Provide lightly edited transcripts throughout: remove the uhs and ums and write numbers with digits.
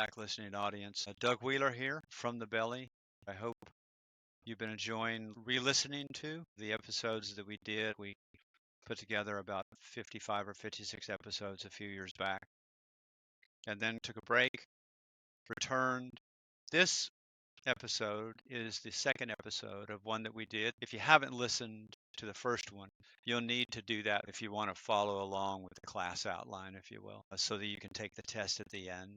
back, listening audience. Doug Wheeler here from the belly. I hope you've been enjoying re-listening to the episodes that we did. We put together about 55 or 56 episodes a few years back, and then took a break, returned. This episode is the second episode of one that we did. If you haven't listened to the first one, you'll need to do that if you want to follow along with the class outline, if you will, so that you can take the test at the end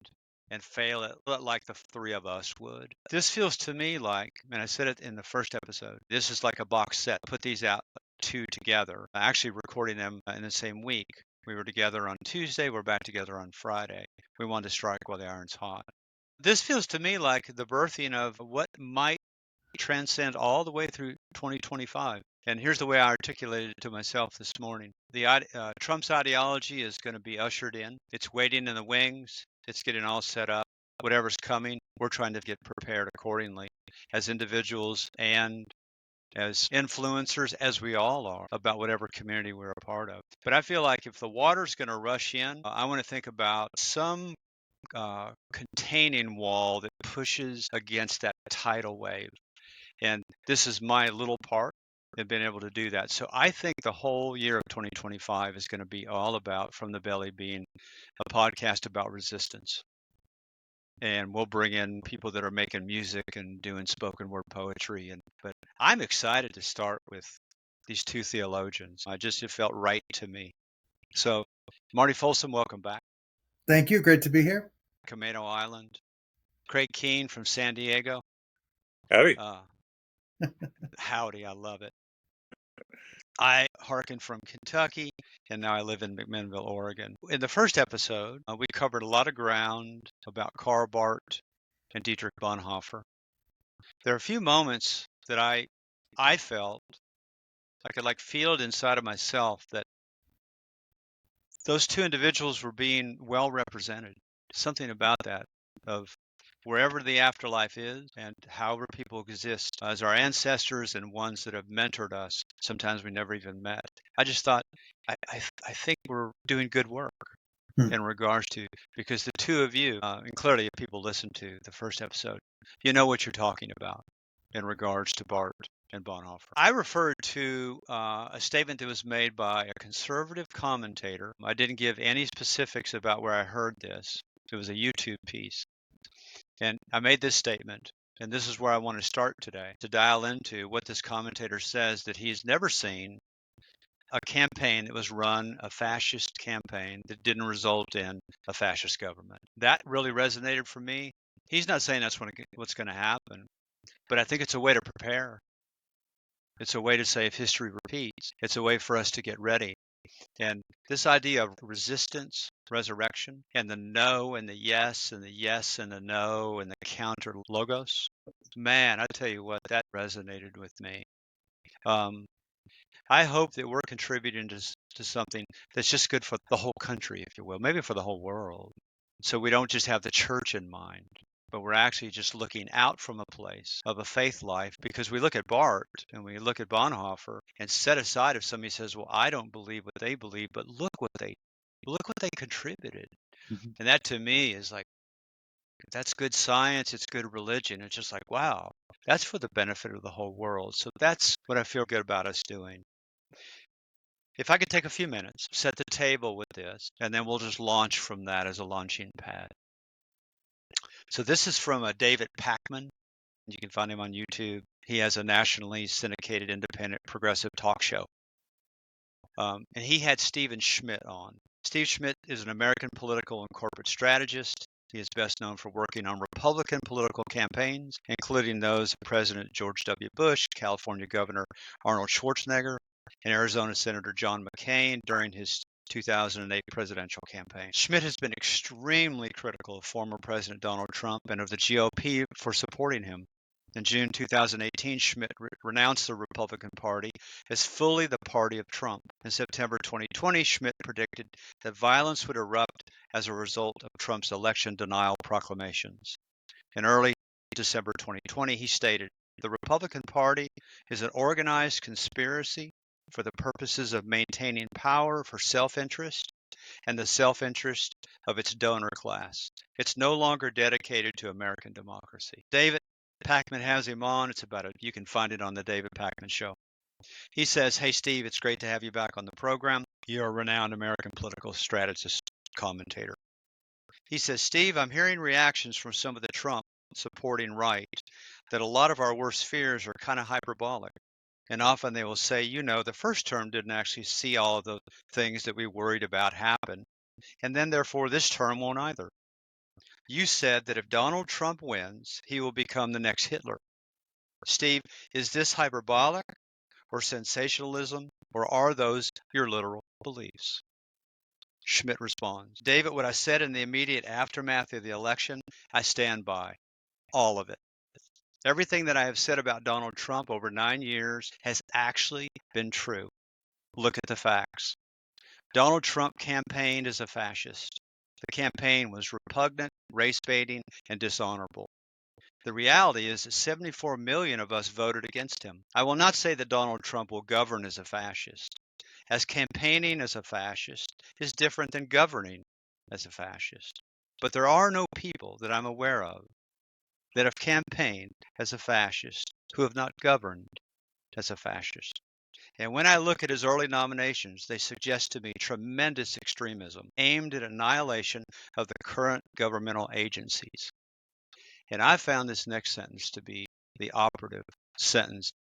and fail it like the three of us would. This feels to me like, and I said it in the first episode, this is like a box set. Put these out two together, actually recording them in the same week. We were together on Tuesday, we're back together on Friday. We wanted to strike while the iron's hot. This feels to me like the birthing of what might transcend all the way through 2025. And here's the way I articulated it to myself this morning. Trump's ideology is going to be ushered in. It's waiting in the wings. It's getting all set up. Whatever's coming, we're trying to get prepared accordingly as individuals and as influencers, as we all are, about whatever community we're a part of. But I feel like if the water's going to rush in, I want to think about some containing wall that pushes against that tidal wave. And this is my little part in being able to do that. So I think the whole year of 2025 is going to be all about From the Belly being a podcast about resistance. And we'll bring in people that are making music and doing spoken word poetry. But I'm excited to start with these two theologians. It felt right to me. So Marty Folsom, welcome back. Thank you. Great to be here. Camino Island. Craig Keene from San Diego. Howdy. Howdy, I love it. I hearken from Kentucky, and now I live in McMinnville, Oregon. In the first episode, we covered a lot of ground about Karl Barth and Dietrich Bonhoeffer. There are a few moments that I felt I could feel it inside of myself that those two individuals were being well represented. Something about that, of wherever the afterlife is and however people exist as our ancestors and ones that have mentored us, sometimes we never even met. I just thought, I think we're doing good work in regards to, because the two of you, and clearly if people listen to the first episode, you know what you're talking about in regards to Barth and Bonhoeffer. I referred to a statement that was made by a conservative commentator. I didn't give any specifics about where I heard this. It was a YouTube piece. And I made this statement, and this is where I want to start today, to dial into what this commentator says, that he's never seen a campaign that was run, a fascist campaign, that didn't result in a fascist government. That really resonated for me. He's not saying that's what's going to happen, but I think it's a way to prepare. It's a way to say if history repeats, it's a way for us to get ready. And this idea of resistance, resurrection, and the no and the yes and the yes and the no and the counter logos, man, I tell you what, that resonated with me. I hope that we're contributing to something that's just good for the whole country, if you will, maybe for the whole world. So we don't just have the church in mind, but we're actually just looking out from a place of a faith life, because we look at Barth and we look at Bonhoeffer and set aside if somebody says, well, I don't believe what they believe, but look what they contributed. Mm-hmm. And that to me is like, that's good science. It's good religion. It's just like, wow, that's for the benefit of the whole world. So that's what I feel good about us doing. If I could take a few minutes, set the table with this, and then we'll just launch from that as a launching pad. So this is from David Pakman. You can find him on YouTube. He has a nationally syndicated, independent, progressive talk show. And he had Stephen Schmidt on. Steve Schmidt is an American political and corporate strategist. He is best known for working on Republican political campaigns, including those of President George W. Bush, California Governor Arnold Schwarzenegger, and Arizona Senator John McCain during his 2008 presidential campaign. Schmidt has been extremely critical of former President Donald Trump and of the GOP for supporting him. In June 2018, Schmidt renounced the Republican Party as fully the party of Trump. In September 2020, Schmidt predicted that violence would erupt as a result of Trump's election denial proclamations. In early December 2020, he stated, "The Republican Party is an organized conspiracy for the purposes of maintaining power for self-interest and the self-interest of its donor class. It's no longer dedicated to American democracy. David Pakman has him on. You can find it on the David Pakman Show. He says, "Hey, Steve, it's great to have you back on the program. You're a renowned American political strategist commentator." He says, "Steve, I'm hearing reactions from some of the Trump supporting right that a lot of our worst fears are kind of hyperbolic. And often they will say, the first term didn't actually see all of the things that we worried about happen. And then therefore this term won't either. You said that if Donald Trump wins, he will become the next Hitler. Steve, is this hyperbolic or sensationalism, or are those your literal beliefs?" Schmidt responds, "David, what I said in the immediate aftermath of the election, I stand by. All of it. Everything that I have said about Donald Trump over 9 years has actually been true. Look at the facts. Donald Trump campaigned as a fascist. The campaign was repugnant, race-baiting, and dishonorable. The reality is that 74 million of us voted against him. I will not say that Donald Trump will govern as a fascist, as campaigning as a fascist is different than governing as a fascist. But there are no people that I'm aware of that have campaigned as a fascist who have not governed as a fascist. And when I look at his early nominations, they suggest to me tremendous extremism aimed at annihilation of the current governmental agencies. And I found this next sentence to be the operative sentence.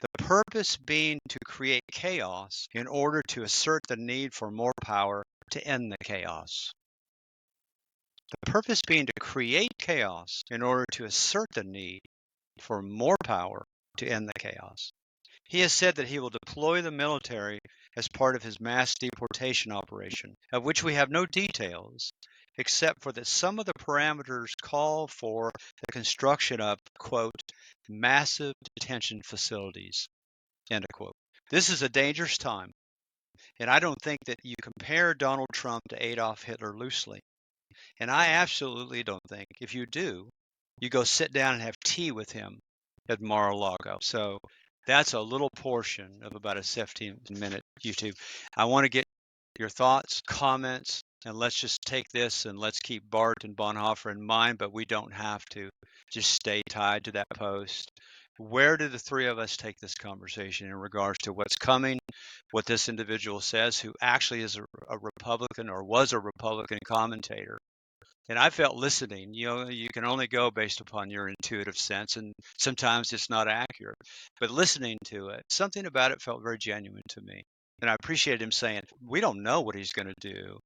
The purpose being to create chaos in order to assert the need for more power to end the chaos. The purpose being to create chaos in order to assert the need for more power to end the chaos. He has said that he will deploy the military as part of his mass deportation operation, of which we have no details, except for that some of the parameters call for the construction of, quote, massive detention facilities, end of quote. This is a dangerous time, and I don't think that you compare Donald Trump to Adolf Hitler loosely. And I absolutely don't think, if you do, you go sit down and have tea with him at Mar-a-Lago. So that's a little portion of about a 17-minute YouTube. I want to get your thoughts, comments, and let's just take this and let's keep Bart and Bonhoeffer in mind, but we don't have to just stay tied to that post. Where do the three of us take this conversation in regards to what's coming, what this individual says, who actually is a Republican or was a Republican commentator? And I felt listening, you can only go based upon your intuitive sense, and sometimes it's not accurate. But listening to it, something about it felt very genuine to me. And I appreciated him saying, we don't know what he's going to do,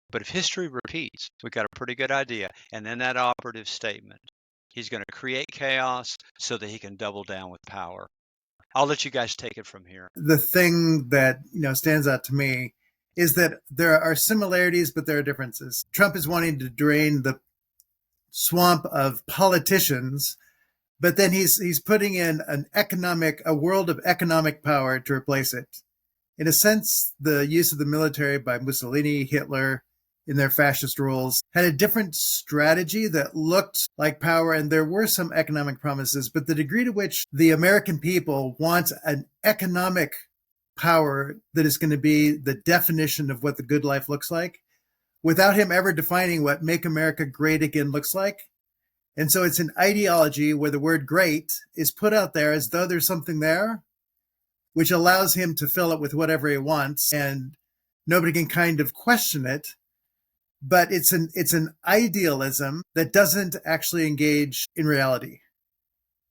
but if history repeats, we've got a pretty good idea. And then that operative statement, he's going to create chaos so that he can double down with power. I'll let you guys take it from here. The thing that stands out to me is that there are similarities, but there are differences. Trump is wanting to drain the swamp of politicians, but then he's putting in a world of economic power to replace it. In a sense, the use of the military by Mussolini, Hitler, in their fascist rules, had a different strategy that looked like power, and there were some economic promises, but the degree to which the American people want an economic power that is going to be the definition of what the good life looks like, without him ever defining what Make America Great Again looks like. And so it's an ideology where the word great is put out there as though there's something there, which allows him to fill it with whatever he wants, and nobody can kind of question it. But it's an idealism that doesn't actually engage in reality.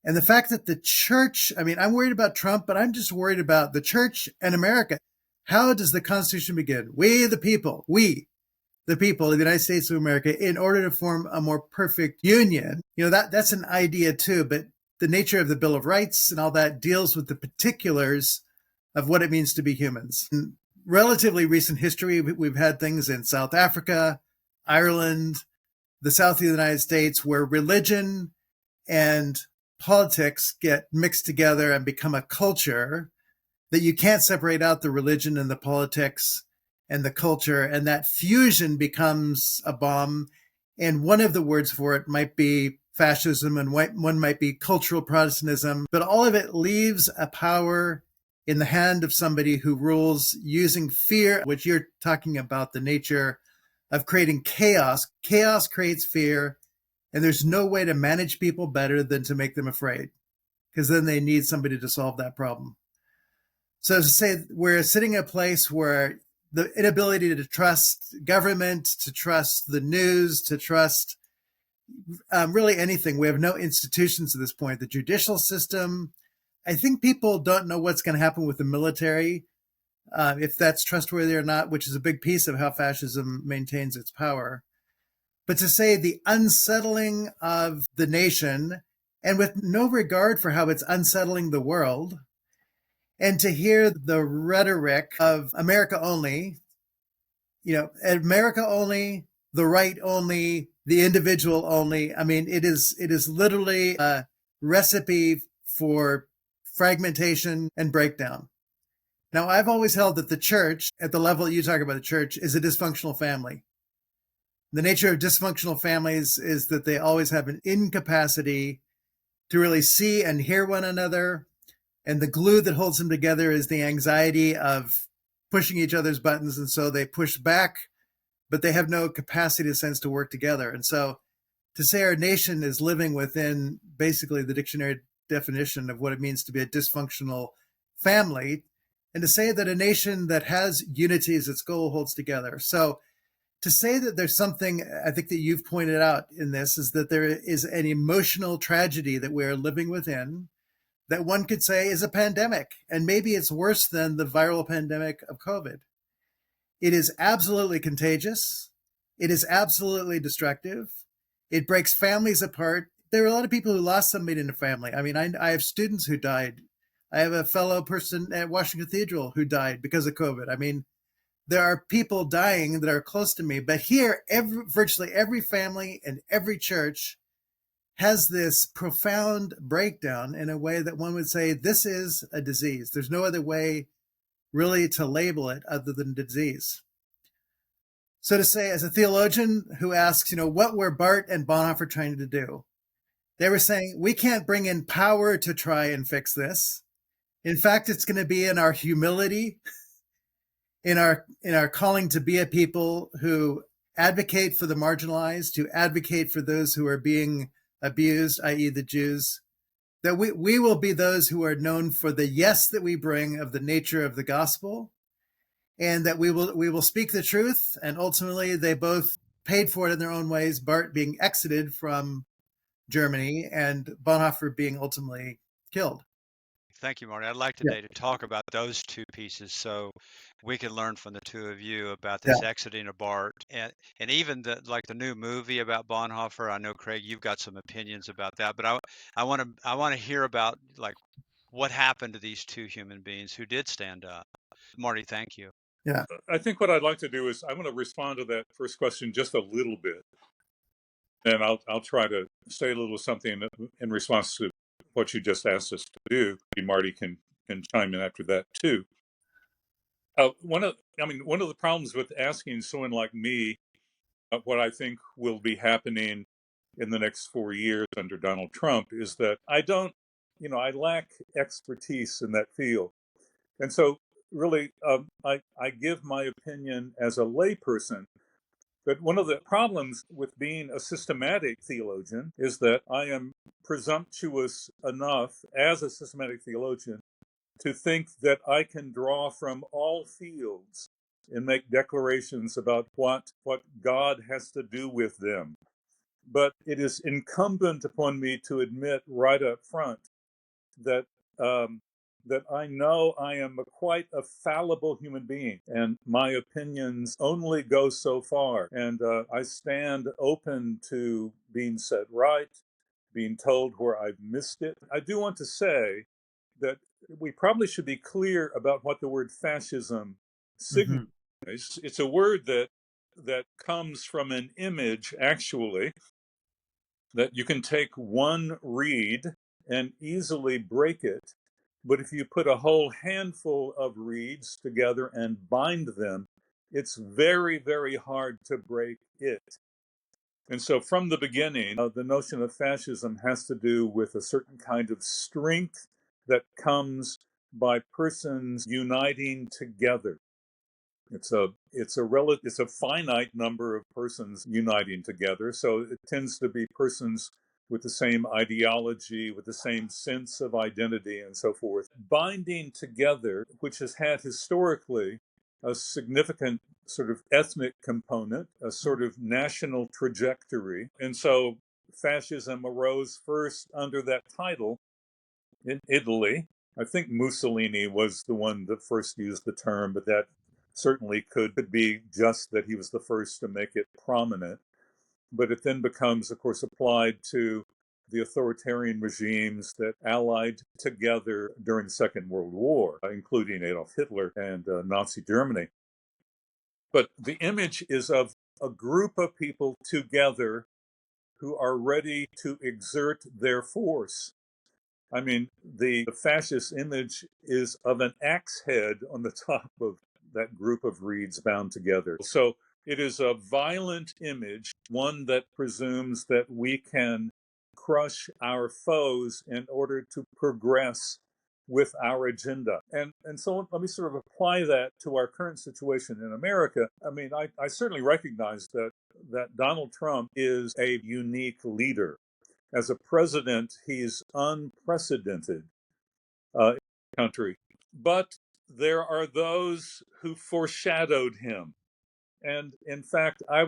And the fact that the church, I'm worried about Trump, but I'm just worried about the church and America. How does the Constitution begin? We, the people of the United States of America, in order to form a more perfect union. That's an idea too, but the nature of the Bill of Rights and all that deals with the particulars of what it means to be humans. In relatively recent history, we've had things in South Africa, Ireland, the South of the United States, where religion and politics get mixed together and become a culture that you can't separate out the religion and the politics and the culture, and that fusion becomes a bomb. And one of the words for it might be fascism, and one might be cultural Protestantism, but all of it leaves a power in the hand of somebody who rules using fear, which you're talking about the nature of creating chaos. Chaos creates fear, and there's no way to manage people better than to make them afraid, because then they need somebody to solve that problem. So to say we're sitting in a place where the inability to trust government, to trust the news, to trust really anything. We have no institutions at this point. The judicial system, I think people don't know what's going to happen with the military, if that's trustworthy or not, which is a big piece of how fascism maintains its power. But to say the unsettling of the nation, and with no regard for how it's unsettling the world, and to hear the rhetoric of America only, America only, the right only, the individual only. I mean, it is literally a recipe for fragmentation and breakdown. Now, I've always held that the church, at the level that you talk about the church, is a dysfunctional family. The nature of dysfunctional families is that they always have an incapacity to really see and hear one another. And the glue that holds them together is the anxiety of pushing each other's buttons. And so they push back, but they have no capacity to sense to work together. And so to say our nation is living within basically the dictionary definition of what it means to be a dysfunctional family, and to say that a nation that has unity as its goal holds together. So to say that there's something, I think that you've pointed out in this, is that there is an emotional tragedy that we're living within, that one could say is a pandemic. And maybe it's worse than the viral pandemic of COVID. It is absolutely contagious. It is absolutely destructive. It breaks families apart. There are a lot of people who lost somebody in a family. I mean, I have students who died. I have a fellow person at Washington Cathedral who died because of COVID. I mean, there are people dying that are close to me. But here, virtually every family and every church has this profound breakdown in a way that one would say this is a disease. There's no other way really to label it other than disease. So to say, as a theologian who asks, what were Barth and Bonhoeffer trying to do? They were saying, we can't bring in power to try and fix this. In fact, it's going to be in our humility, in our calling to be a people who advocate for the marginalized, who advocate for those who are being abused, i.e. the Jews, that we will be those who are known for the yes that we bring of the nature of the gospel, and that we will speak the truth. And ultimately, they both paid for it in their own ways, Barth being exited from Germany and Bonhoeffer being ultimately killed. Thank you, Marty. I'd like today to talk about those two pieces so we can learn from the two of you about this exiting of Barth and even the new movie about Bonhoeffer. I know, Craig, you've got some opinions about that, but I want to hear about what happened to these two human beings who did stand up. Marty, thank you. Yeah. I think what I'd like to do is I'm going to respond to that first question just a little bit, and I'll try to say a little something in response to what you just asked us to do. Marty can chime in after that too. One of the problems with asking someone like me what I think will be happening in the next 4 years under Donald Trump is that I lack expertise in that field, and so really I give my opinion as a layperson. But one of the problems with being a systematic theologian is that I am presumptuous enough as a systematic theologian to think that I can draw from all fields and make declarations about what God has to do with them. But it is incumbent upon me to admit right up front that that I know I am quite a fallible human being, and my opinions only go so far. And I stand open to being set right, being told where I've missed it. I do want to say that we probably should be clear about what the word fascism signifies. Mm-hmm. It's a word that comes from an image, actually, that you can take one reed and easily break it. But if you put a whole handful of reeds together and bind them, it's very, very hard to break it. And so from the beginning, the notion of fascism has to do with a certain kind of strength that comes by persons uniting together. It's a finite number of persons uniting together, so it tends to be persons with the same ideology, with the same sense of identity, and so forth, binding together, which has had historically a significant sort of ethnic component, a sort of national trajectory. And so fascism arose first under that title in Italy. I think Mussolini was the one that first used the term, but that certainly could be just that he was the first to make it prominent. But it then becomes, of course, applied to the authoritarian regimes that allied together during the Second World War, including Adolf Hitler and Nazi Germany. But the image is of a group of people together who are ready to exert their force. I mean, the fascist image is of an axe head on the top of that group of reeds bound together. So it is a violent image, one that presumes that we can crush our foes in order to progress with our agenda. And so let me sort of apply that to our current situation in America. I mean, I certainly recognize that Donald Trump is a unique leader. As a president, he's unprecedented in the country. But there are those who foreshadowed him. And in fact, I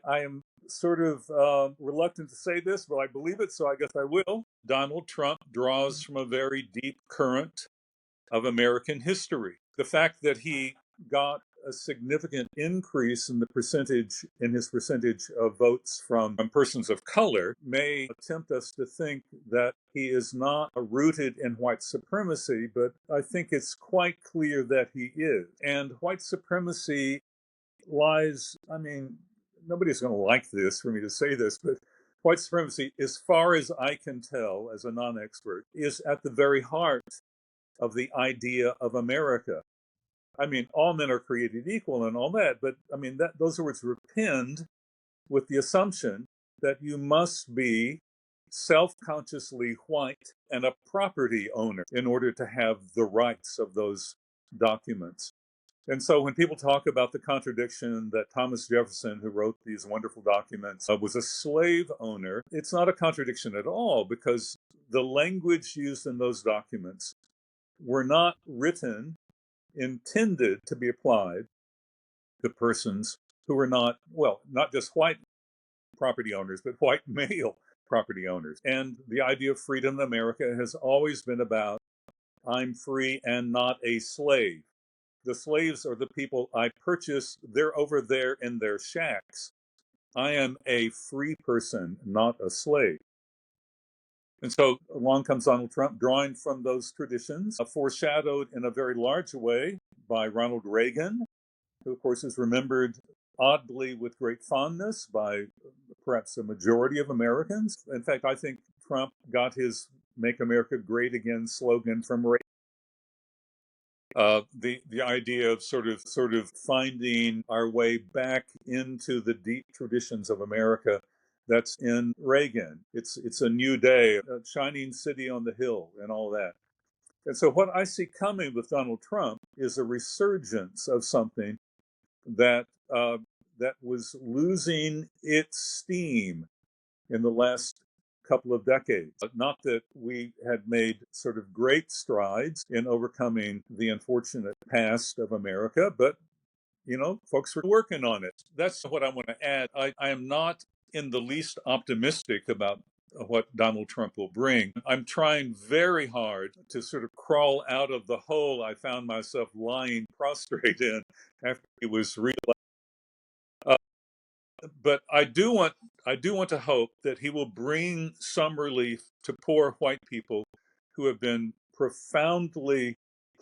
am sort of reluctant to say this, but I believe it, so I guess I will. Donald Trump draws from a very deep current of American history. The fact that he got a significant increase in his percentage of votes from persons of color may tempt us to think that he is not rooted in white supremacy, but I think it's quite clear that he is. And white supremacy lies, I mean, nobody's going to like this for me to say this, but white supremacy, as far as I can tell as a non-expert, is at the very heart of the idea of America. I mean, all men are created equal and all that, but I mean, those words were penned with the assumption that you must be self-consciously white and a property owner in order to have the rights of those documents. And so when people talk about the contradiction that Thomas Jefferson, who wrote these wonderful documents, was a slave owner, it's not a contradiction at all, because the language used in those documents were not written, intended to be applied to persons who were not just white property owners, but white male property owners. And the idea of freedom in America has always been about, I'm free and not a slave. The slaves are the people I purchase. They're over there in their shacks. I am a free person, not a slave. And so along comes Donald Trump, drawing from those traditions, foreshadowed in a very large way by Ronald Reagan, who, of course, is remembered oddly with great fondness by perhaps a majority of Americans. In fact, I think Trump got his Make America Great Again slogan from Reagan. The idea of sort of finding our way back into the deep traditions of America, that's in Reagan. It's a new day, a shining city on the hill, and all that. And so what I see coming with Donald Trump is a resurgence of something that that was losing its steam in the last couple of decades. Not that we had made sort of great strides in overcoming the unfortunate past of America, but, you know, folks were working on it. That's what I want to add. I am not in the least optimistic about what Donald Trump will bring. I'm trying very hard to sort of crawl out of the hole I found myself lying prostrate in after he was reelected. But I do want to hope that he will bring some relief to poor white people who have been profoundly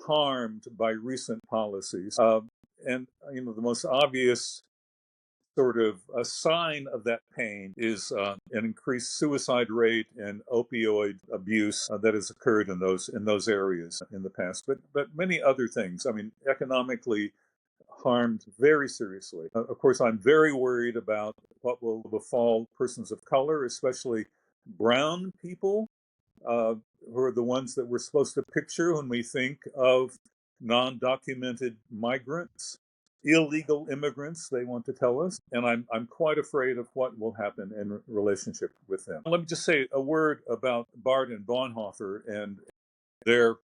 harmed by recent policies. And you know, the most obvious sort of a sign of that pain is an increased suicide rate and opioid abuse that has occurred in those areas in the past. But many other things. I mean, economically harmed very seriously. Of course, I'm very worried about what will befall persons of color, especially brown people, who are the ones that we're supposed to picture when we think of non-documented migrants, illegal immigrants, they want to tell us. And I'm quite afraid of what will happen in relationship with them. Let me just say a word about Barth and Bonhoeffer and their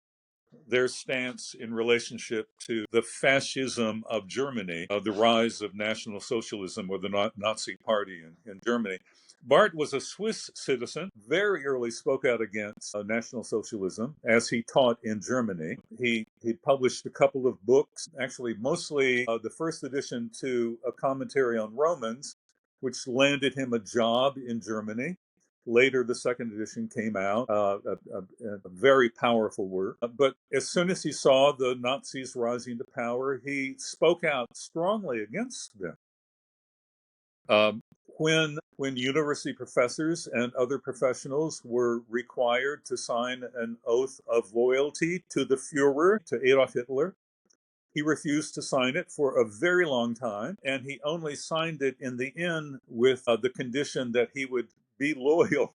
stance in relationship to the fascism of Germany, the rise of National Socialism or the Nazi Party in Germany. Barth was a Swiss citizen, very early spoke out against National Socialism as he taught in Germany. He published a couple of books, actually mostly the first edition to a commentary on Romans, which landed him a job in Germany. Later, the second edition came out, a very powerful work. But as soon as he saw the Nazis rising to power, he spoke out strongly against them. When university professors and other professionals were required to sign an oath of loyalty to the Führer, to Adolf Hitler, he refused to sign it for a very long time, and he only signed it in the end with the condition that he would be loyal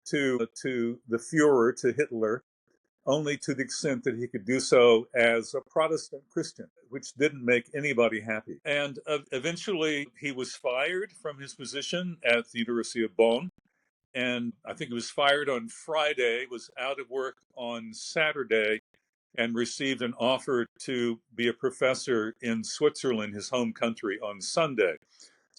to the Führer, to Hitler, only to the extent that he could do so as a Protestant Christian, which didn't make anybody happy. And eventually he was fired from his position at the University of Bonn. And I think he was fired on Friday, was out of work on Saturday, and received an offer to be a professor in Switzerland, his home country, on Sunday.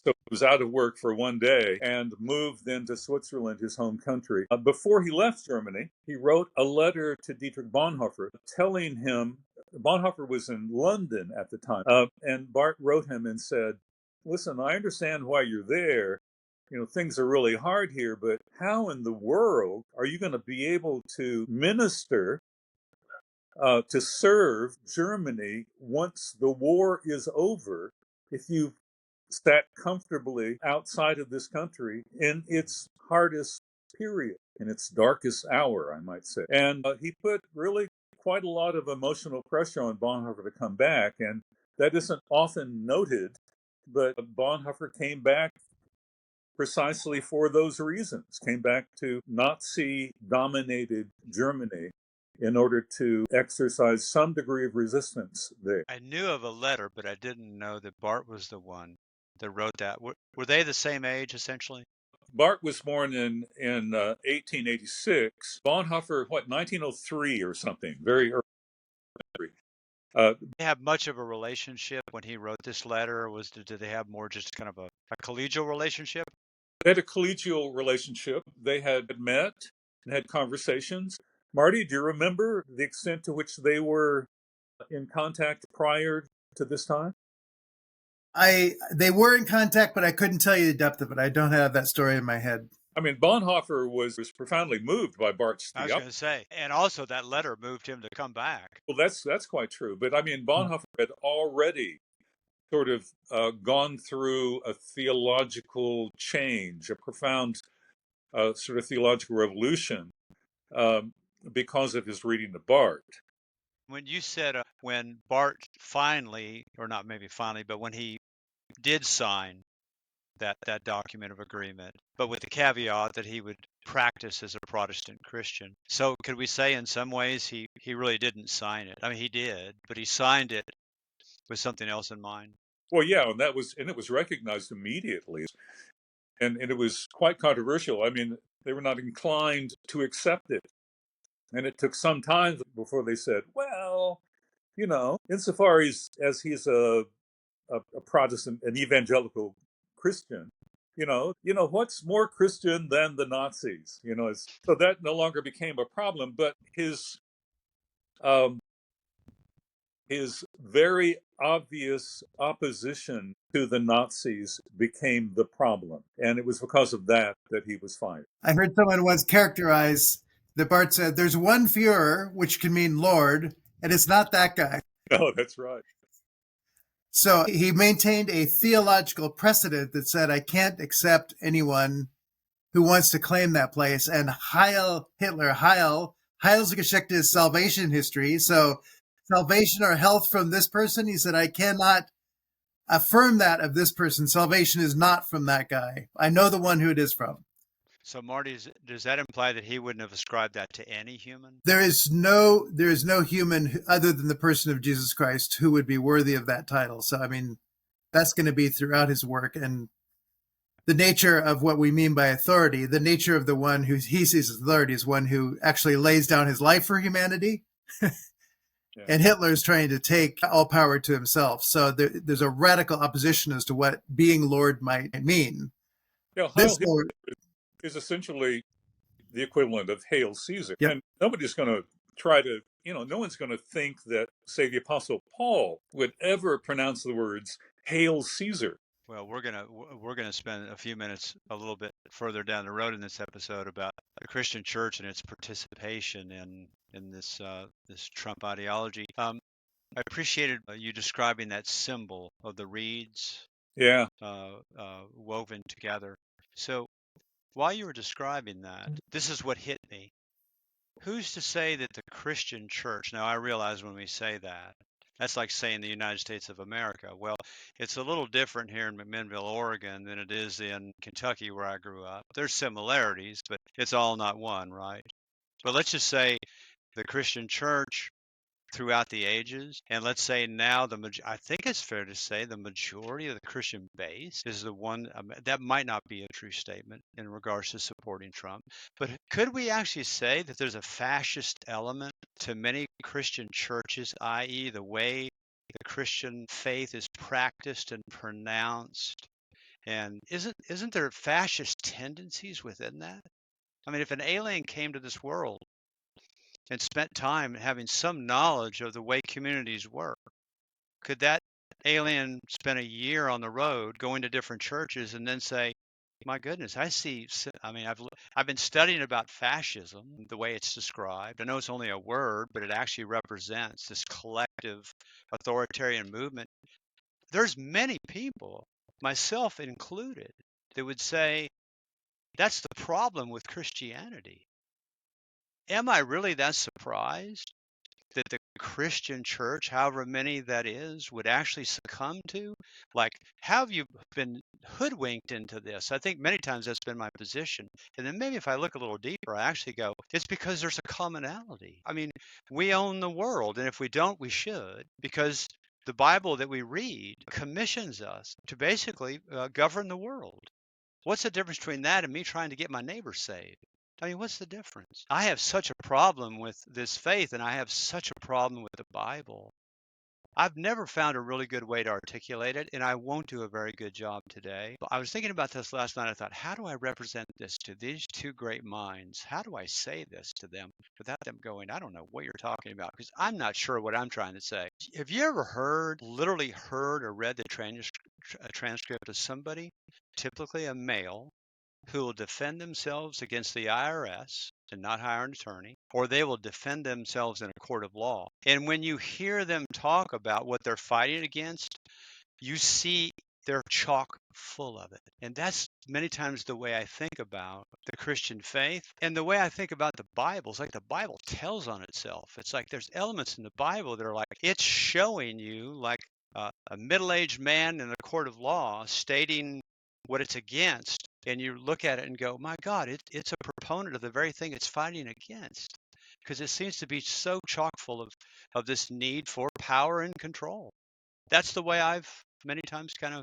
So he was out of work for one day and moved then to Switzerland, his home country. Before he left Germany, he wrote a letter to Dietrich Bonhoeffer telling him, Bonhoeffer was in London at the time, and Barth wrote him and said, listen, I understand why you're there. You know, things are really hard here, but how in the world are you going to be able to minister, to serve Germany once the war is over if you've sat comfortably outside of this country in its hardest period, in its darkest hour, I might say. And he put really quite a lot of emotional pressure on Bonhoeffer to come back, and that isn't often noted, but Bonhoeffer came back precisely for those reasons, came back to Nazi-dominated Germany in order to exercise some degree of resistance there. I knew of a letter, but I didn't know that Barth was the one that wrote that. Were they the same age, essentially? Barth was born in 1886. Bonhoeffer, 1903 or something, very early. Did they have much of a relationship when he wrote this letter, or did they have more just kind of a collegial relationship? They had a collegial relationship. They had met and had conversations. Marty, do you remember the extent to which they were in contact prior to this time? They were in contact, but I couldn't tell you the depth of it. I don't have that story in my head. I mean, Bonhoeffer was profoundly moved by Barth's I was going to say, and also that letter moved him to come back. Well, that's quite true. But I mean, Bonhoeffer had already sort of gone through a theological change, a profound sort of theological revolution because of his reading of Barth. When you said when Barth finally, or not maybe finally, but when he did sign that document of agreement, but with the caveat that he would practice as a Protestant Christian. So could we say in some ways he really didn't sign it? I mean, he did, but he signed it with something else in mind. Well, yeah, and it was recognized immediately, and it was quite controversial. I mean, they were not inclined to accept it, and it took some time before they said, well, you know, insofar as he's a Protestant, an evangelical Christian, you know, what's more Christian than the Nazis? You know, so that no longer became a problem. But his very obvious opposition to the Nazis became the problem, and it was because of that he was fired. I heard someone once characterize that Barth said, "There's one Führer, which can mean Lord, and it's not that guy." Oh, that's right. So he maintained a theological precedent that said, I can't accept anyone who wants to claim that place. And Heil Hitler, Heilsgeschichte is salvation history. So salvation or health from this person, he said, I cannot affirm that of this person. Salvation is not from that guy. I know the one who it is from. So, Marty, does that imply that he wouldn't have ascribed that to any human? There is no human other than the person of Jesus Christ who would be worthy of that title. So, I mean, that's going to be throughout his work. And the nature of what we mean by authority, the nature of the one who he sees as authority is one who actually lays down his life for humanity. Yeah. And Hitler is trying to take all power to himself. So there's a radical opposition as to what being Lord might mean. Yeah, Heil Hitler is essentially the equivalent of Hail Caesar. Yep. And nobody's going to try to, no one's going to think that, say, the Apostle Paul would ever pronounce the words Hail Caesar. Well, we're gonna spend a few minutes a little bit further down the road in this episode about the Christian Church and its participation in this Trump ideology. I appreciated you describing that symbol of the reeds, Yeah, woven together. So while you were describing that, this is what hit me. Who's to say that the Christian Church? Now I realize when we say that, that's like saying the United States of America. Well, it's a little different here in McMinnville, Oregon than it is in Kentucky where I grew up. There's similarities, but it's all not one, right? But let's just say the Christian Church throughout the ages, and let's say now I think it's fair to say the majority of the Christian base is the one that might not be a true statement in regards to supporting Trump, but could we actually say that there's a fascist element to many Christian churches, i.e., the way the Christian faith is practiced and pronounced? And isn't there fascist tendencies within that? I mean, if an alien came to this world and spent time having some knowledge of the way communities work, could that alien spend a year on the road going to different churches and then say, my goodness, I mean, I've been studying about fascism, the way it's described. I know it's only a word, but it actually represents this collective authoritarian movement. There's many people, myself included, that would say that's the problem with Christianity. Am I really that surprised that the Christian church, however many that is, would actually succumb to? Like, how have you been hoodwinked into this? I think many times that's been my position. And then maybe if I look a little deeper, I actually go, it's because there's a commonality. I mean, we own the world, and if we don't, we should, because the Bible that we read commissions us to basically govern the world. What's the difference between that and me trying to get my neighbor saved? I mean, what's the difference? I have such a problem with this faith, and I have such a problem with the Bible. I've never found a really good way to articulate it, and I won't do a very good job today. But I was thinking about this last night. I thought, how do I represent this to these two great minds? How do I say this to them without them going, I don't know what you're talking about, because I'm not sure what I'm trying to say. Have you ever literally heard or read the transcript of somebody, typically a male, who will defend themselves against the IRS and not hire an attorney, or they will defend themselves in a court of law? And when you hear them talk about what they're fighting against, you see they're chock full of it. And that's many times the way I think about the Christian faith and the way I think about the Bible. It's like the Bible tells on itself. It's like there's elements in the Bible that are like, it's showing you like a middle-aged man in a court of law stating what it's against, and you look at it and go, my God, it's a proponent of the very thing it's fighting against, because it seems to be so chock full of this need for power and control. That's the way I've many times kind of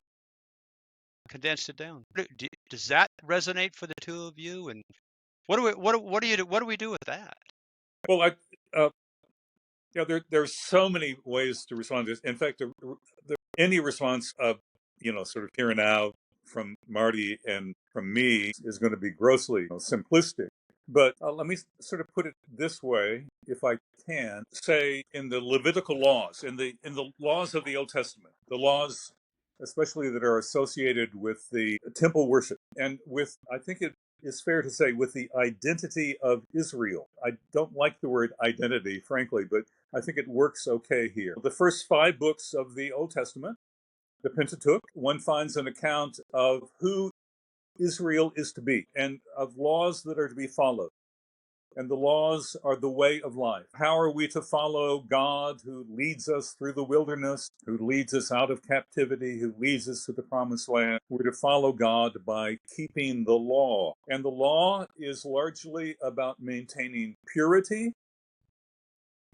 condensed it down. Does that resonate for the two of you? And what do we do with that? Well, there's so many ways to respond to this. In fact, any response of, sort of here and now from Marty and from me is going to be grossly simplistic. But let me sort of put it this way, if I can. Say in the Levitical laws, in the laws of the Old Testament, the laws especially that are associated with the temple worship, and with, I think it is fair to say, with the identity of Israel. I don't like the word identity, frankly, but I think it works okay here. The first 5 books of the Old Testament, the Pentateuch, one finds an account of who Israel is to be and of laws that are to be followed. And the laws are the way of life. How are we to follow God who leads us through the wilderness, who leads us out of captivity, who leads us to the promised land? We're to follow God by keeping the law. And the law is largely about maintaining purity.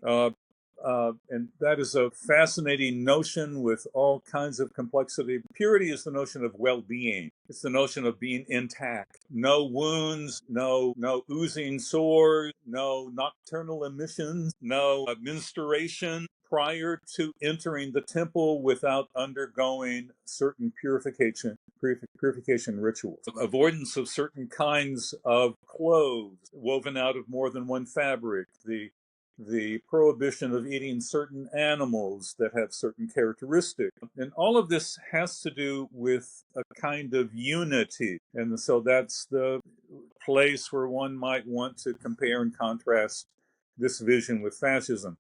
And that is a fascinating notion with all kinds of complexity. Purity is the notion of well-being. It's the notion of being intact. No wounds, no oozing sores, no nocturnal emissions, no menstruation prior to entering the temple without undergoing certain purification rituals. Avoidance of certain kinds of clothes woven out of more than one fabric. The prohibition of eating certain animals that have certain characteristics. And all of this has to do with a kind of unity. And so that's the place where one might want to compare and contrast this vision with fascism.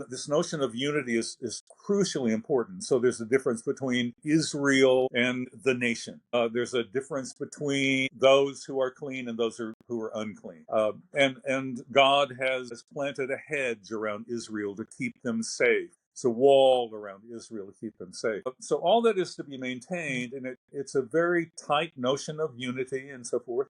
This notion of unity is crucially important. So there's a difference between Israel and the nation. There's a difference between those who are clean and those who are unclean. And God has planted a hedge around Israel to keep them safe. It's a wall around Israel to keep them safe. So all that is to be maintained, and it's a very tight notion of unity and so forth,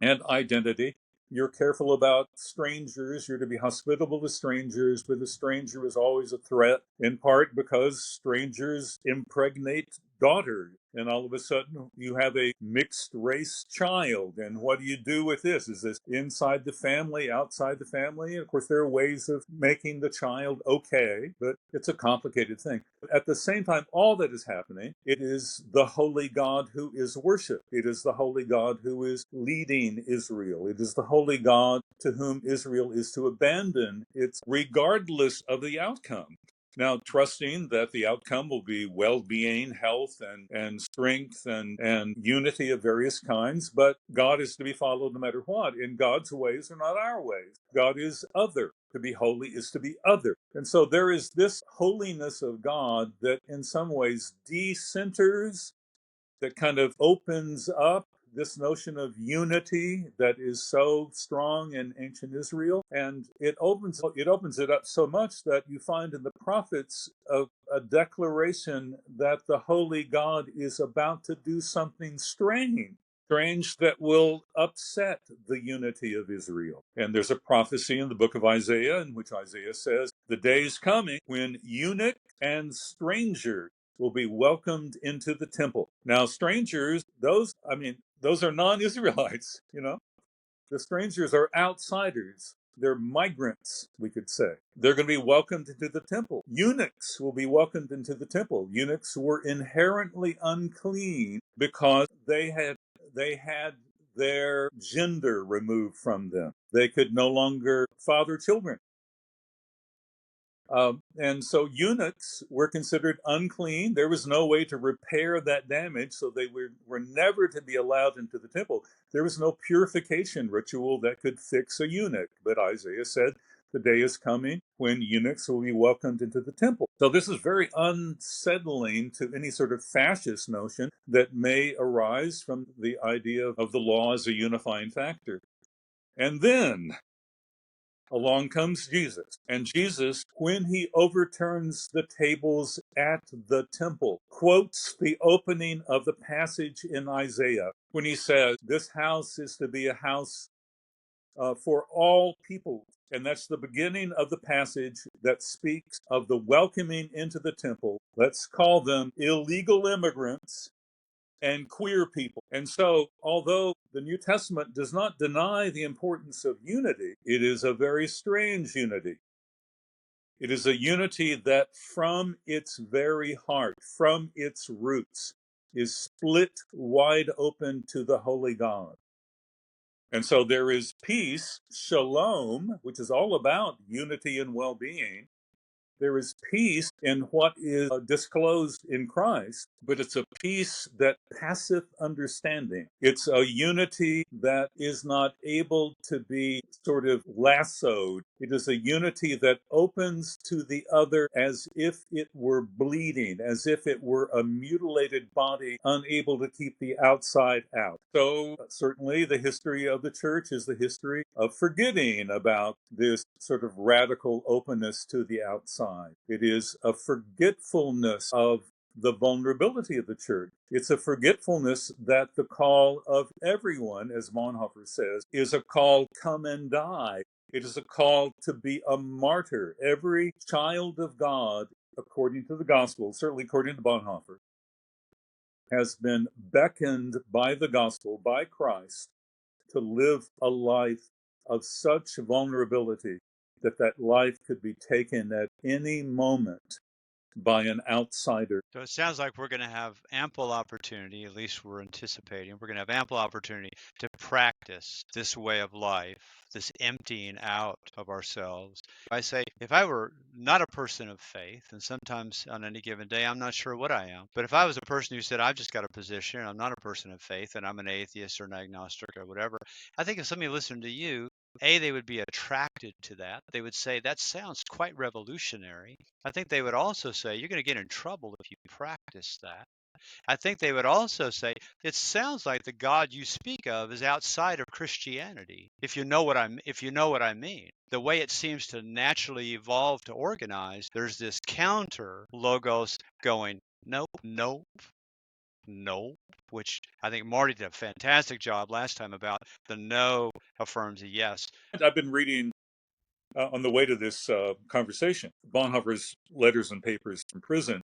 and identity. You're careful about strangers. You're to be hospitable to strangers, but a stranger is always a threat, in part because strangers impregnate daughters. And all of a sudden, you have a mixed race child. And what do you do with this? Is this inside the family, outside the family? And of course, there are ways of making the child okay, but it's a complicated thing. At the same time, all that is happening, it is the holy God who is worshipped. It is the holy God who is leading Israel. It is the holy God to whom Israel is to abandon its regardless of the outcome. Now, trusting that the outcome will be well-being, health, and strength, and unity of various kinds, but God is to be followed no matter what, and God's ways are not our ways. God is other. To be holy is to be other. And so there is this holiness of God that in some ways decenters, that kind of opens up this notion of unity that is so strong in ancient Israel, and it opens it up so much that you find in the prophets a declaration that the holy God is about to do something strange that will upset the unity of Israel. And there's a prophecy in the book of Isaiah in which Isaiah says, the day is coming when eunuch and stranger will be welcomed into the temple. Now, strangers, those are non-Israelites, The strangers are outsiders. They're migrants, we could say. They're going to be welcomed into the temple. Eunuchs will be welcomed into the temple. Eunuchs were inherently unclean because they had their gender removed from them. They could no longer father children. And so eunuchs were considered unclean. There was no way to repair that damage, so they were never to be allowed into the temple. There was no purification ritual that could fix a eunuch. But Isaiah said, the day is coming when eunuchs will be welcomed into the temple. So this is very unsettling to any sort of fascist notion that may arise from the idea of the law as a unifying factor. And then along comes Jesus. And Jesus, when he overturns the tables at the temple, quotes the opening of the passage in Isaiah when he says, this house is to be a house for all people. And that's the beginning of the passage that speaks of the welcoming into the temple. Let's call them illegal immigrants and queer people. And so, although the New Testament does not deny the importance of unity, it is a very strange unity. It is a unity that from its very heart, from its roots, is split wide open to the holy God. And so there is peace, shalom, which is all about unity and well-being. There is peace in what is disclosed in Christ, but it's a peace that passeth understanding. It's a unity that is not able to be sort of lassoed. It is a unity that opens to the other as if it were bleeding, as if it were a mutilated body unable to keep the outside out. So certainly the history of the church is the history of forgetting about this sort of radical openness to the outside. It is a forgetfulness of the vulnerability of the church. It's a forgetfulness that the call of everyone, as Bonhoeffer says, is a call, come and die. It is a call to be a martyr. Every child of God, according to the gospel, certainly according to Bonhoeffer, has been beckoned by the gospel, by Christ, to live a life of such vulnerability that that life could be taken at any moment by an outsider. So it sounds like we're going to have ample opportunity, at least we're anticipating, we're going to have ample opportunity to practice this way of life, this emptying out of ourselves. I say, if I were not a person of faith, and sometimes on any given day, I'm not sure what I am, but if I was a person who said, I've just got a position, I'm not a person of faith, and I'm an atheist or an agnostic or whatever, I think if somebody listened to you, they would be attracted to that. They would say, that sounds quite revolutionary. I think they would also say, you're going to get in trouble if you practice that. I think they would also say, it sounds like the God you speak of is outside of Christianity. If you know what I mean. The way it seems to naturally evolve to organize, there's this counter logos going, nope, nope, nope, which I think Marty did a fantastic job last time about the no affirms a yes. I've been reading on the way to this conversation, Bonhoeffer's letters and papers from prison.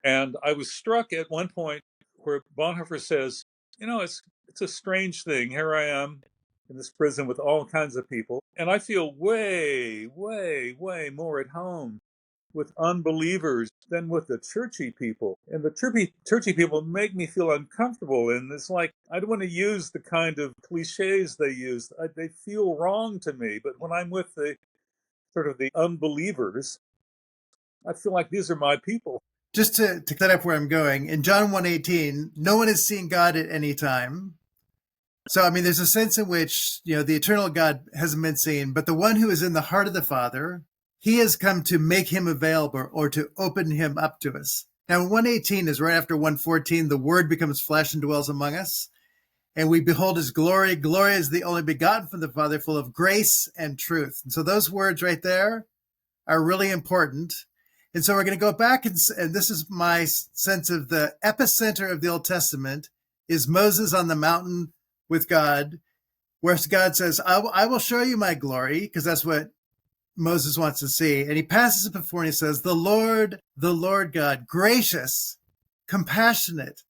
And I was struck at one point where Bonhoeffer says, it's a strange thing. Here I am in this prison with all kinds of people, and I feel way, way, way more at home with unbelievers than with the churchy people. And the churchy people make me feel uncomfortable. And it's like, I don't want to use the kind of cliches they use. They feel wrong to me. But when I'm with the sort of the unbelievers, I feel like these are my people. Just to set up where I'm going, in John 1:18, no one has seen God at any time. So, I mean, there's a sense in which, the eternal God hasn't been seen, but the one who is in the heart of the Father, he has come to make him available or to open him up to us. Now, 1:18 is right after 1:14, the word becomes flesh and dwells among us, and we behold his glory. Glory is the only begotten from the Father, full of grace and truth. And so those words right there are really important. And so we're going to go back, and this is my sense of the epicenter of the Old Testament is Moses on the mountain with God, where God says, I will show you my glory, because that's what Moses wants to see. And he passes it before and he says, the Lord God, gracious, compassionate,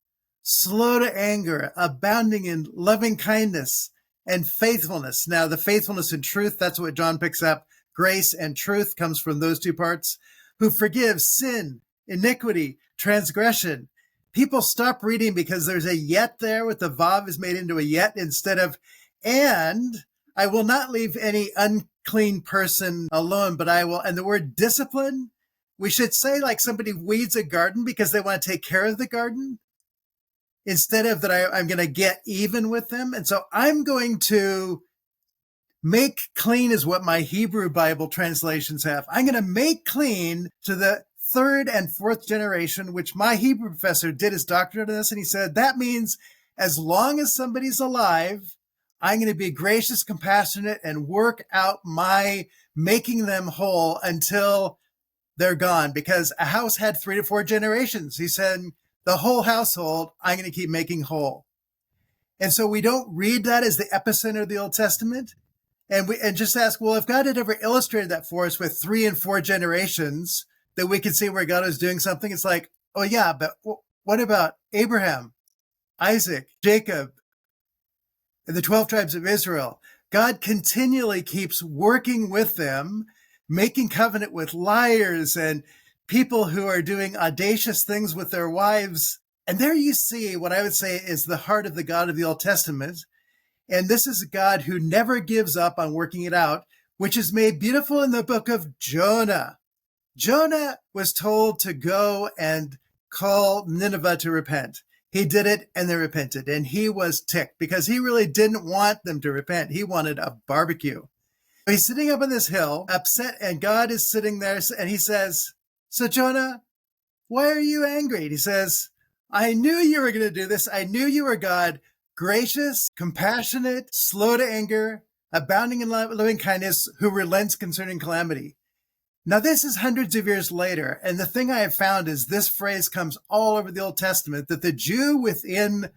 slow to anger, abounding in loving kindness and faithfulness. Now, the faithfulness and truth, that's what John picks up. Grace and truth comes from those two parts. Who forgives sin, iniquity, transgression. People stop reading because there's a yet there with the vav is made into a yet instead of, and I will not leave any unclean person alone, but I will, and the word discipline, we should say like somebody weeds a garden because they want to take care of the garden instead of that I'm going to get even with them. And so I'm going to make clean is what my Hebrew Bible translations have. I'm going to make clean to the third and fourth generation, which my Hebrew professor did his doctorate on this. And he said, that means as long as somebody's alive, I'm going to be gracious, compassionate, and work out my making them whole until they're gone. Because a house had 3 to 4 generations. He said, the whole household, I'm going to keep making whole. And so we don't read that as the epicenter of the Old Testament. And just ask, well, if God had ever illustrated that for us with 3 and 4 generations, that we could see where God was doing something, it's like, oh yeah, but what about Abraham, Isaac, Jacob, and the 12 tribes of Israel? God continually keeps working with them, making covenant with liars and people who are doing audacious things with their wives. And there you see what I would say is the heart of the God of the Old Testament. And this is a God who never gives up on working it out, which is made beautiful in the book of Jonah. Jonah was told to go and call Nineveh to repent. He did it and they repented. And he was ticked because he really didn't want them to repent. He wanted a barbecue. He's sitting up on this hill, upset, and God is sitting there and he says, "So Jonah, why are you angry?" And he says, "I knew you were going to do this. I knew you were God, gracious, compassionate, slow to anger, abounding in loving kindness, who relents concerning calamity." Now, this is hundreds of years later, and the thing I have found is this phrase comes all over the Old Testament, that the Jew within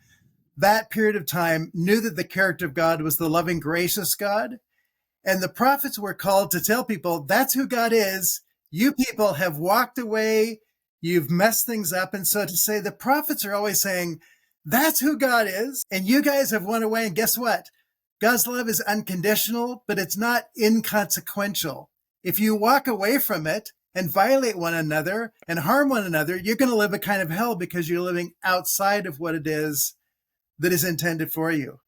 that period of time knew that the character of God was the loving, gracious God, and the prophets were called to tell people, that's who God is. You people have walked away, you've messed things up, and so to say, the prophets are always saying, that's who God is, and you guys have went away, and guess what? God's love is unconditional, but it's not inconsequential. If you walk away from it and violate one another and harm one another, you're going to live a kind of hell because you're living outside of what it is that is intended for you.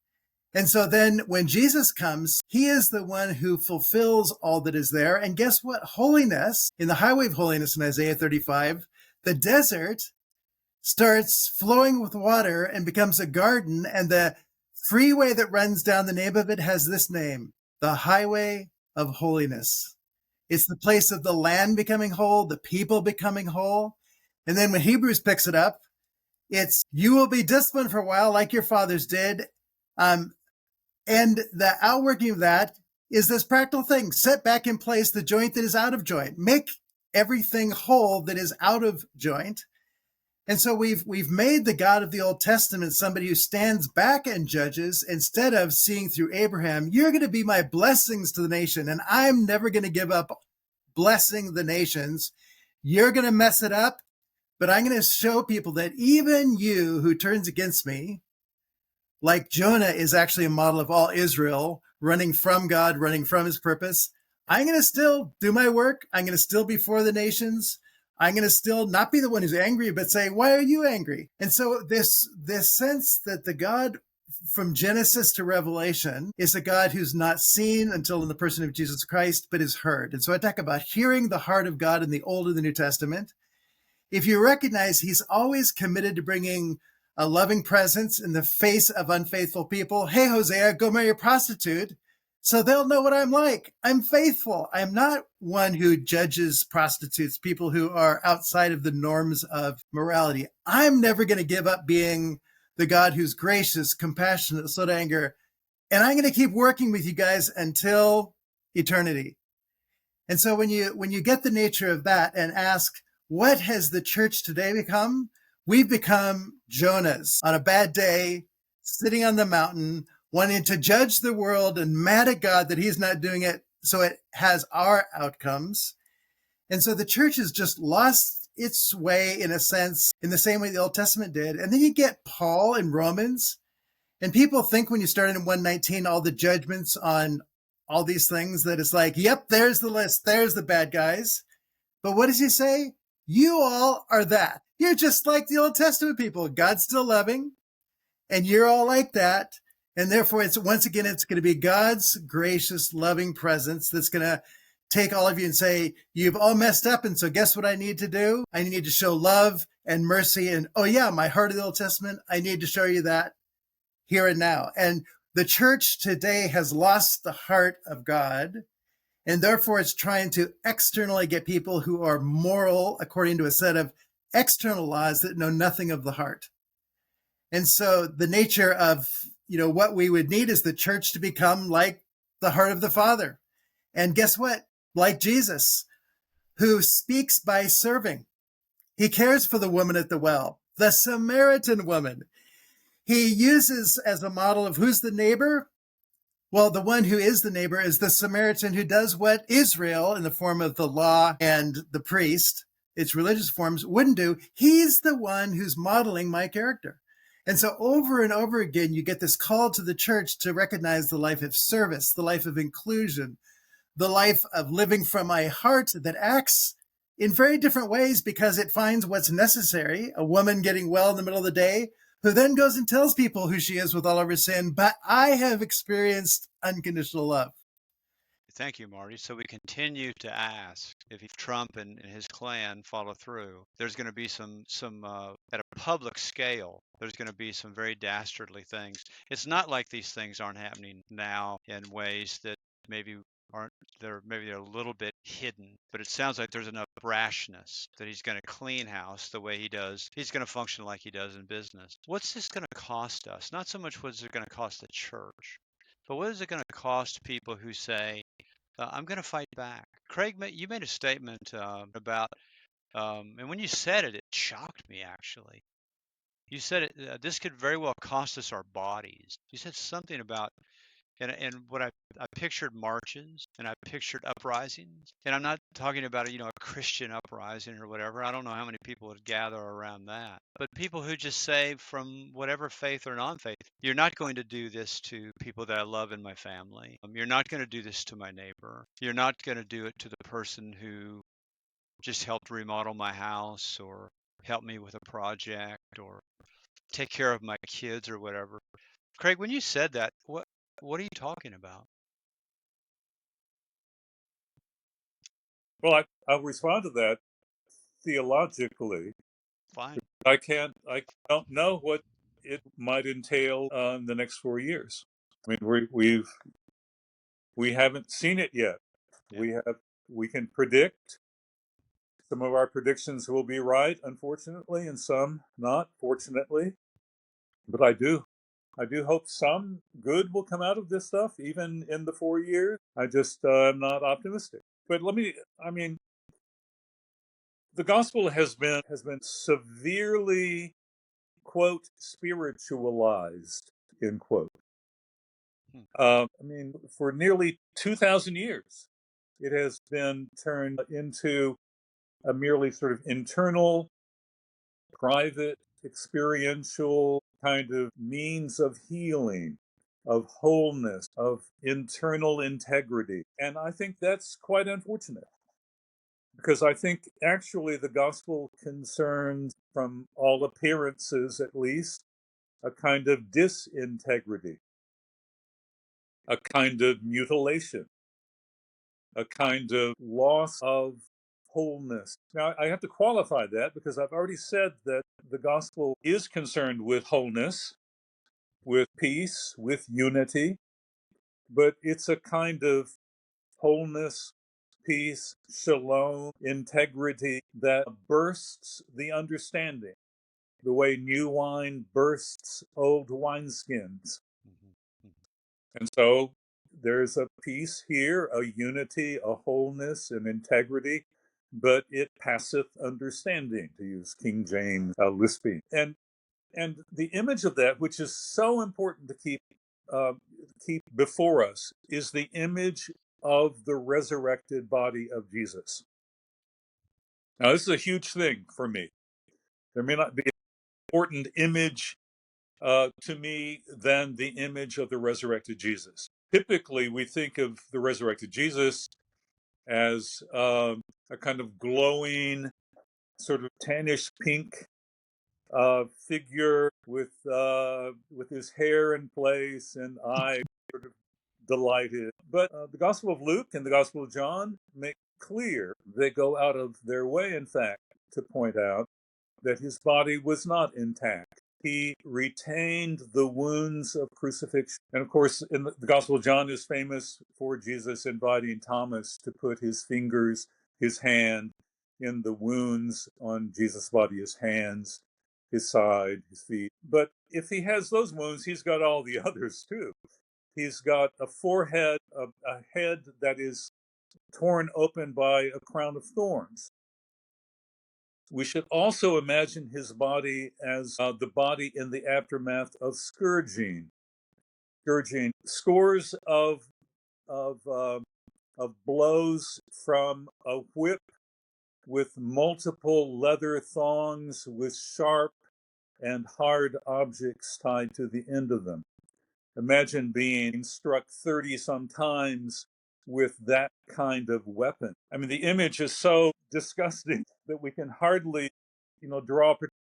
And so then when Jesus comes, he is the one who fulfills all that is there. And guess what? Holiness, in the highway of holiness in Isaiah 35, the desert starts flowing with water and becomes a garden. And the freeway that runs down the name of it has this name, the highway of holiness. It's the place of the land becoming whole, the people becoming whole. And then when Hebrews picks it up, it's, you will be disciplined for a while like your fathers did. And the outworking of that is this practical thing. Set back in place the joint that is out of joint. Make everything whole that is out of joint. And so we've made the God of the Old Testament somebody who stands back and judges instead of seeing through Abraham, you're going to be my blessings to the nation, and I'm never going to give up blessing the nations. You're going to mess it up, but I'm going to show people that even you who turns against me, like Jonah is actually a model of all Israel, running from God, running from his purpose, I'm going to still do my work. I'm going to still be for the nations. I'm going to still not be the one who's angry, but say, why are you angry? And so this sense that the God from Genesis to Revelation is a God who's not seen until in the person of Jesus Christ, but is heard. And so I talk about hearing the heart of God in the Old and the New Testament. If you recognize he's always committed to bringing a loving presence in the face of unfaithful people. Hey, Hosea, go marry a prostitute. So they'll know what I'm like. I'm faithful. I'm not one who judges prostitutes, people who are outside of the norms of morality. I'm never going to give up being the God who's gracious, compassionate, slow to anger. And I'm going to keep working with you guys until eternity. And so when you get the nature of that and ask, what has the church today become? We've become Jonahs on a bad day, sitting on the mountain, wanting to judge the world and mad at God that he's not doing it so it has our outcomes. And so the church has just lost its way, in a sense, in the same way the Old Testament did. And then you get Paul in Romans, and people think when you start in 119, all the judgments on all these things, that it's like, yep, there's the list, there's the bad guys. But what does he say? You all are that. You're just like the Old Testament people. God's still loving, and you're all like that. And therefore, it's once again, it's going to be God's gracious, loving presence that's going to take all of you and say, you've all messed up. And so guess what I need to do? I need to show love and mercy. And oh yeah, my heart of the Old Testament, I need to show you that here and now. And the church today has lost the heart of God. And therefore, it's trying to externally get people who are moral according to a set of external laws that know nothing of the heart. And so the nature of, what we would need is the church to become like the heart of the Father. And guess what? Like Jesus, who speaks by serving. He cares for the woman at the well, the Samaritan woman. He uses as a model of who's the neighbor. Well, the one who is the neighbor is the Samaritan who does what Israel, in the form of the law and the priest, its religious forms, wouldn't do. He's the one who's modeling my character. And so over and over again, you get this call to the church to recognize the life of service, the life of inclusion, the life of living from my heart that acts in very different ways because it finds what's necessary. A woman getting well in the middle of the day, who then goes and tells people who she is with all of her sin, but I have experienced unconditional love. Thank you, Marty. So we continue to ask if Trump and his clan follow through. There's going to be some at a public scale. There's going to be some very dastardly things. It's not like these things aren't happening now in ways that maybe aren't maybe they're a little bit hidden, but it sounds like there's enough brashness that he's going to clean house the way he does. He's going to function like he does in business. What's this going to cost us? Not so much what's it going to cost the church, but what is it going to cost people who say, I'm going to fight back? Craig, you made a statement about, and when you said it, it shocked me actually. You said this could very well cost us our bodies. You said something about, and what I pictured marches and I pictured uprisings, and I'm not talking about a Christian uprising or whatever. I don't know how many people would gather around that, but people who just say from whatever faith or non-faith, you're not going to do this to people that I love in my family. You're not going to do this to my neighbor. You're not going to do it to the person who just helped remodel my house or help me with a project or take care of my kids or whatever. Craig, when you said that, what are you talking about? Well, I'll respond to that theologically. Fine. I don't know what it might entail in the next 4 years. I mean, we haven't seen it yet. Yeah. We can predict. Some of our predictions will be right, unfortunately, and some not, fortunately. But I do hope some good will come out of this stuff, even in the 4 years. I just am not optimistic. But the gospel has been severely, quote, spiritualized, end quote. For nearly 2,000 years, it has been turned into a merely sort of internal, private, experiential kind of means of healing, of wholeness, of internal integrity. And I think that's quite unfortunate, because I think actually the gospel concerns, from all appearances at least, a kind of disintegrity, a kind of mutilation, a kind of loss of wholeness. Now, I have to qualify that because I've already said that the gospel is concerned with wholeness, with peace, with unity, but it's a kind of wholeness, peace, shalom, integrity that bursts the understanding, the way new wine bursts old wineskins. And so there's a peace here, a unity, a wholeness, an integrity, but it passeth understanding, to use King James lisping. And the image of that, which is so important to keep before us, is the image of the resurrected body of Jesus. Now, this is a huge thing for me. There may not be an important image to me than the image of the resurrected Jesus. Typically, we think of the resurrected Jesus as a kind of glowing, sort of tannish pink figure with his hair in place and eyes sort of delighted. But the Gospel of Luke and the Gospel of John make clear, they go out of their way, in fact, to point out that his body was not intact. He retained the wounds of crucifixion. And of course, in the Gospel of John is famous for Jesus inviting Thomas to put his fingers, his hand, in the wounds on Jesus' body, his hands, his side, his feet. But if he has those wounds, he's got all the others too. He's got a forehead, a head that is torn open by a crown of thorns. We should also imagine his body as the body in the aftermath of scourging. Scourging, scores of blows from a whip with multiple leather thongs with sharp and hard objects tied to the end of them. Imagine being struck 30 some times with that kind of weapon. I mean, the image is so disgusting that we can hardly, draw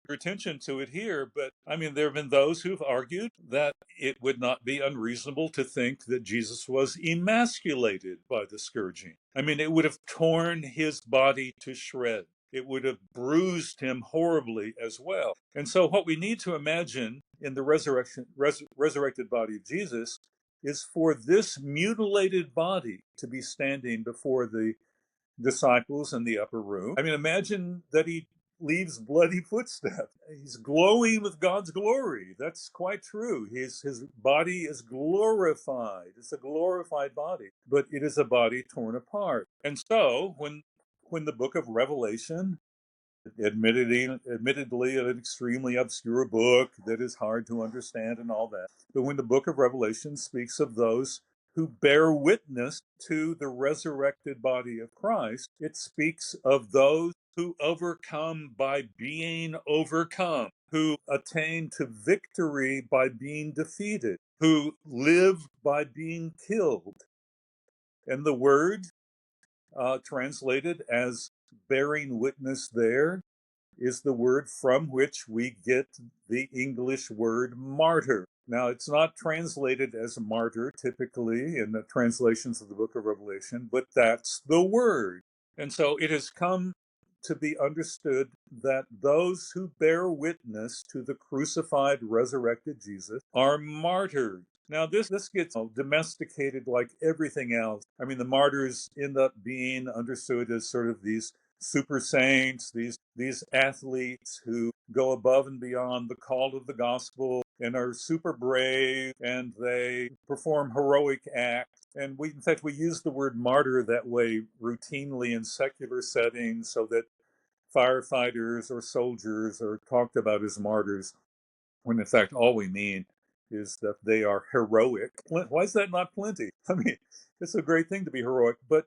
your attention to it here, but I mean, there have been those who've argued that it would not be unreasonable to think that Jesus was emasculated by the scourging. I mean, it would have torn his body to shreds. It would have bruised him horribly as well. And so, what we need to imagine in the resurrected body of Jesus is for this mutilated body to be standing before the disciples in the upper room. I mean, imagine that he leaves bloody footsteps. He's glowing with God's glory. That's quite true. His body is glorified. It's a glorified body, but it is a body torn apart. And so when the book of Revelation, admittedly an extremely obscure book that is hard to understand and all that, but when the book of Revelation speaks of those who bear witness to the resurrected body of Christ, it speaks of those who overcome by being overcome, who attain to victory by being defeated, who live by being killed. And the word translated as bearing witness there is the word from which we get the English word martyr. Now, it's not translated as martyr typically in the translations of the book of Revelation, but that's the word. And so it has come to be understood that those who bear witness to the crucified, resurrected Jesus are martyred. Now, this gets domesticated like everything else. I mean, the martyrs end up being understood as sort of these super saints, these athletes who go above and beyond the call of the gospel and are super brave, and they perform heroic acts. And in fact, we use the word martyr that way routinely in secular settings, so that firefighters or soldiers are talked about as martyrs, when in fact all we mean is that they are heroic. Why is that not plenty? I mean, it's a great thing to be heroic, but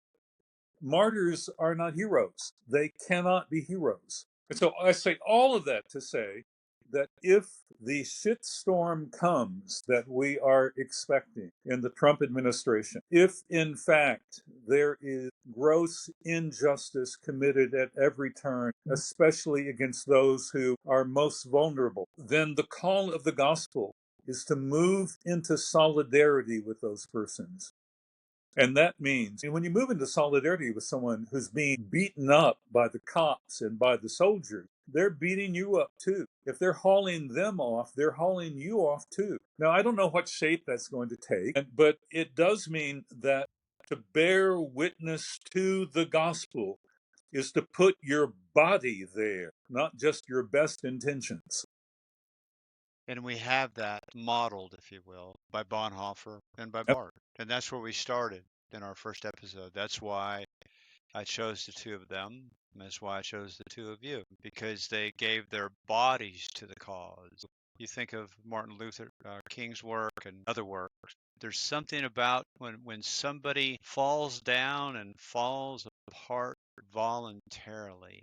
martyrs are not heroes. They cannot be heroes. And so I say all of that to say that if the shitstorm comes that we are expecting in the Trump administration, if in fact there is gross injustice committed at every turn, especially against those who are most vulnerable, then the call of the gospel is to move into solidarity with those persons. And that means when you move into solidarity with someone who's being beaten up by the cops and by the soldiers, they're beating you up too. If they're hauling them off, they're hauling you off too. Now, I don't know what shape that's going to take, but it does mean that to bear witness to the gospel is to put your body there, not just your best intentions. And we have that modeled, if you will, by Bonhoeffer and by Barth. And that's where we started in our first episode. That's why I chose the two of them. And that's why I chose the two of you, because they gave their bodies to the cause. You think of Martin Luther King's work and other works. There's something about when somebody falls down and falls apart voluntarily.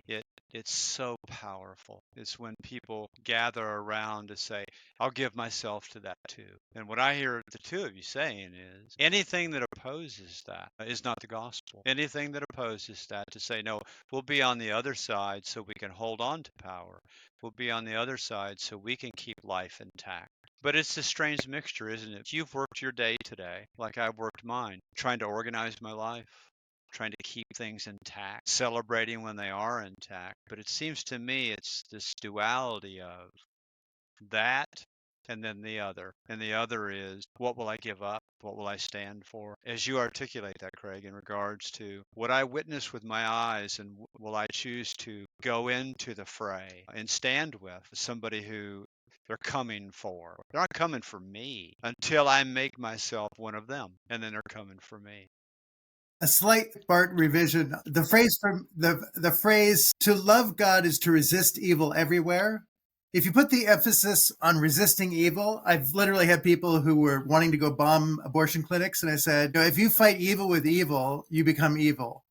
It's so powerful. It's when people gather around to say, I'll give myself to that too. And what I hear the two of you saying is anything that opposes that is not the gospel. Anything that opposes that to say, no, we'll be on the other side so we can hold on to power. We'll be on the other side so we can keep life intact. But it's a strange mixture, isn't it? You've worked your day today, like I've worked mine, trying to organize my life, trying to keep things intact, celebrating when they are intact. But it seems to me it's this duality of that and then the other. And the other is, what will I give up? What will I stand for? As you articulate that, Craig, in regards to what I witness with my eyes, and will I choose to go into the fray and stand with somebody who they're coming for. They're not coming for me until I make myself one of them, and then they're coming for me. A slight Bart revision. The phrase "to love God is to resist evil everywhere." If you put the emphasis on resisting evil, I've literally had people who were wanting to go bomb abortion clinics, and I said, if you fight evil with evil, you become evil.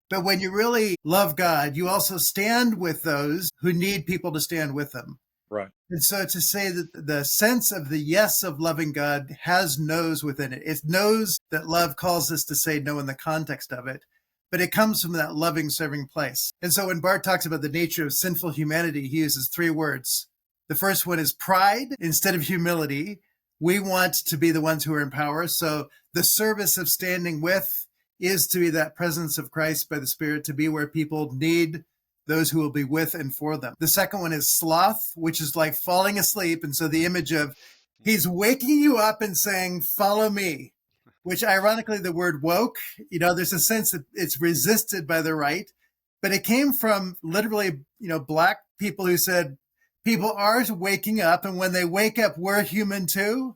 But when you really love God, you also stand with those who need people to stand with them. Right. And so to say that the sense of the yes of loving God has no's within it. It knows that love calls us to say no in the context of it, but it comes from that loving, serving place. And so when Barth talks about the nature of sinful humanity, he uses 3 words. The first one is pride instead of humility. We want to be the ones who are in power. So the service of standing with is to be that presence of Christ by the Spirit, to be where people need those who will be with and for them. The second one is sloth, which is like falling asleep. And so the image of he's waking you up and saying, follow me, which ironically, the word woke, there's a sense that it's resisted by the right, but it came from literally, Black people who said, people are waking up, and when they wake up, we're human too.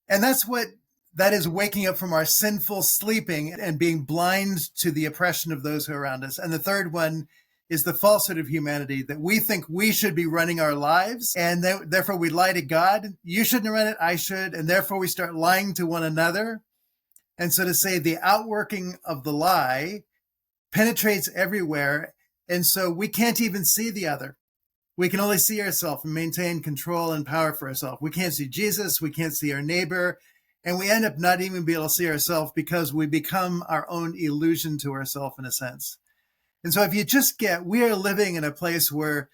And that is waking up from our sinful sleeping and being blind to the oppression of those who are around us. And the third one is the falsehood of humanity, that we think we should be running our lives, and therefore we lie to God. You shouldn't run it, I should. And therefore we start lying to one another. And so to say the outworking of the lie penetrates everywhere. And so we can't even see the other. We can only see ourselves and maintain control and power for ourselves. We can't see Jesus. We can't see our neighbor. And we end up not even being able to see ourselves because we become our own illusion to ourselves in a sense. And so if you just we are living in a place where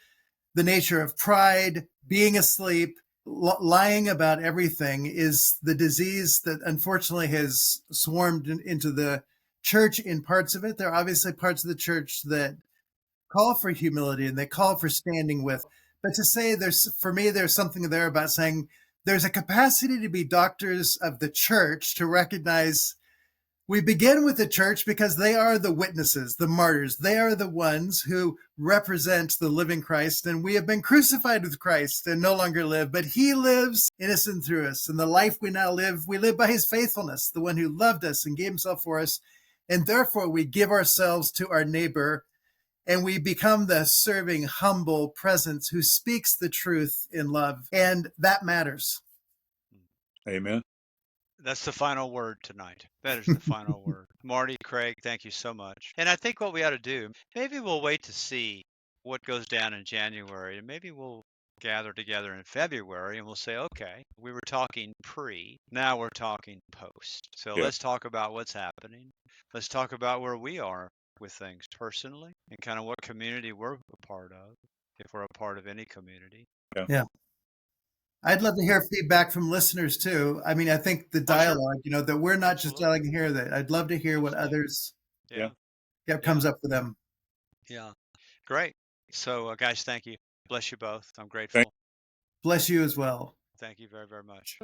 the nature of pride, being asleep, lying about everything is the disease that unfortunately has swarmed into the church in parts of it. There are obviously parts of the church that call for humility and they call for standing with. But to say there's something there about saying there's a capacity to be doctors of the church, to recognize we begin with the church because they are the witnesses, the martyrs. They are the ones who represent the living Christ, and we have been crucified with Christ and no longer live, but he lives innocent through us. And the life we now live, we live by his faithfulness, the one who loved us and gave himself for us. And therefore we give ourselves to our neighbor, and we become the serving, humble presence who speaks the truth in love. And that matters. Amen. That's the final word tonight. That is the final word. Marty, Craig, thank you so much. And I think what we ought to do, maybe we'll wait to see what goes down in January, and maybe we'll gather together in February and we'll say, okay, we were talking pre, now we're talking post. So Yeah. let's talk about what's happening. Let's talk about where we are with things personally and kind of what community we're a part of, if we're a part of any community. Yeah. I'd love to hear feedback from listeners too. I mean, I think the dialogue, that we're not just dialoguing here, that I'd love to hear what others comes up for them. Yeah. Great. So guys, thank you. Bless you both. I'm grateful. Bless you as well. Thank you very, very much.